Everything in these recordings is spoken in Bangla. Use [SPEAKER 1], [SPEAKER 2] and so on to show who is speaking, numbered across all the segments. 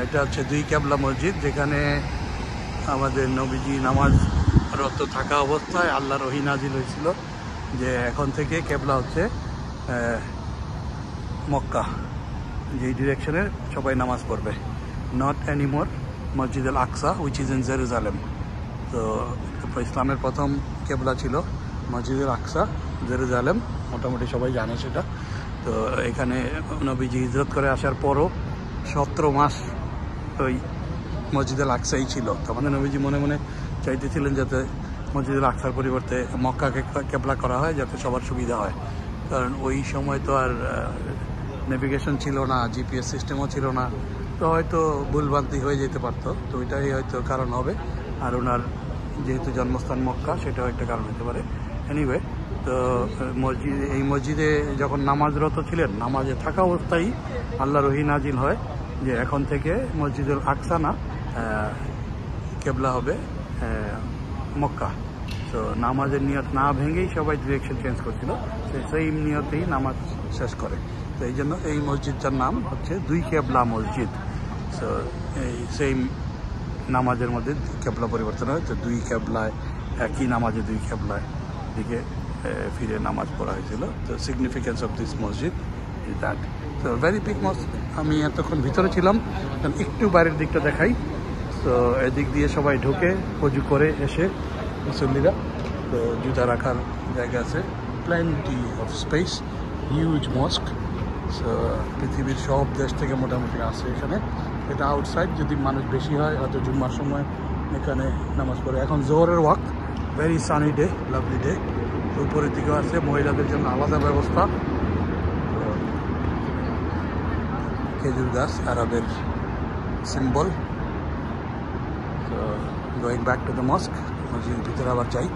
[SPEAKER 1] এটা হচ্ছে দুই কেবলা মসজিদ, যেখানে আমাদের নবীজি নামাজ রত থাকা অবস্থায় আল্লাহর ওহী নাজিল হয়েছিল যে এখন থেকে কেবলা হচ্ছে মক্কা, যেই ডিরেকশনে সবাই নামাজ পড়বে, নট এনিমোর মসজিদ আল আকসা উইচ ইজ ইন জেরুজালেম। তো ইসলামের প্রথম কেবলা ছিল মসজিদ আল আকসা, জেরুজালেম, মোটামুটি সবাই জানে সেটা। তো এখানে নবীজি হিজরত করে আসার পরও 17 মাস ওই মসজিদ আল আকসাই ছিল। তো আমাদের নবীজি মনে মনে চাইতেছিলেন যাতে মসজিদ আল আকসার পরিবর্তে মক্কাকে কেবলা করা হয়, যাতে সবার সুবিধা হয়। কারণ ওই সময় তো আর নেভিগেশন ছিল না, জিপিএস সিস্টেমও ছিল না, তো হয়তো ভুলভ্রান্তি হয়ে যেতে পারতো। তো ওইটাই হয়তো কারণ হবে। আর ওনার যেহেতু জন্মস্থান মক্কা, সেটাও একটা কারণ হতে পারে। এনিওয়ে, তো এই মসজিদে যখন নামাজরত ছিলেন, নামাজে থাকা অবস্থায় আল্লাহর ওহী নাজিল হয় যে এখন থেকে মসজিদুল আকসা না, কেবলা হবে মক্কা। তো নামাজের নিয়ত না ভেঙেই সবাই ডিরেকশন চেঞ্জ করছিল, সেই নিয়তেই নামাজ শেষ করে। তো এই জন্য এই মসজিদটার নাম হচ্ছে দুই কেবলা মসজিদ। তো এই সেই নামাজের মধ্যে কেবলা পরিবর্তন হয়, তো দুই কেবলায় একই নামাজে দুই কেবলায় দিকে ফিরে নামাজ পড়া হয়েছিল। তো সিগনিফিকেন্স অফ দিস মসজিদ ইজ দ্যাট। তো ভেরি বিগ মসজিদ। আমি এতক্ষণ ভিতরে ছিলাম, একটু বাইরের দিকটা দেখাই। তো এদিক দিয়ে সবাই ঢুকে অজু করে এসে মুসল্লিরা, তো জুতা রাখার জায়গা আছে, plenty of space, huge mosque. So পৃথিবীর সব দেশ থেকে মোটামুটি আসে এখানে। এটা আউটসাইড, যদি মানুষ বেশি হয় হয়তো জুম্মার সময় এখানে নামাজ পড়ে। এখন জোহরের ওয়াক্ত, very sunny day, lovely day. উপরের দিকেও আছে মহিলাদের জন্য আলাদা ব্যবস্থা। খেজুর গাছ আরবের সিম্বল। তো going back to the mosque, মসজিদের ভিতরে আবার যাই।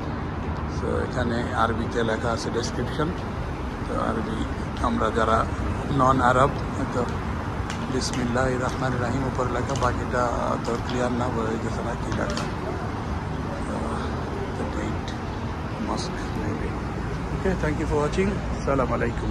[SPEAKER 1] তো এখানে আরবিতে লেখা আছে ডেসক্রিপশন। তো আরবি আমরা যারা নন আরব, তো বিসমিল্লাহির রহমানির রহিম উপর লেখা, বাকিটা তো ক্লিয়ার না, বোঝা যাচ্ছে না কি লেখা। The date, mosque maybe. Okay, thank you for watching. Assalamu alaikum.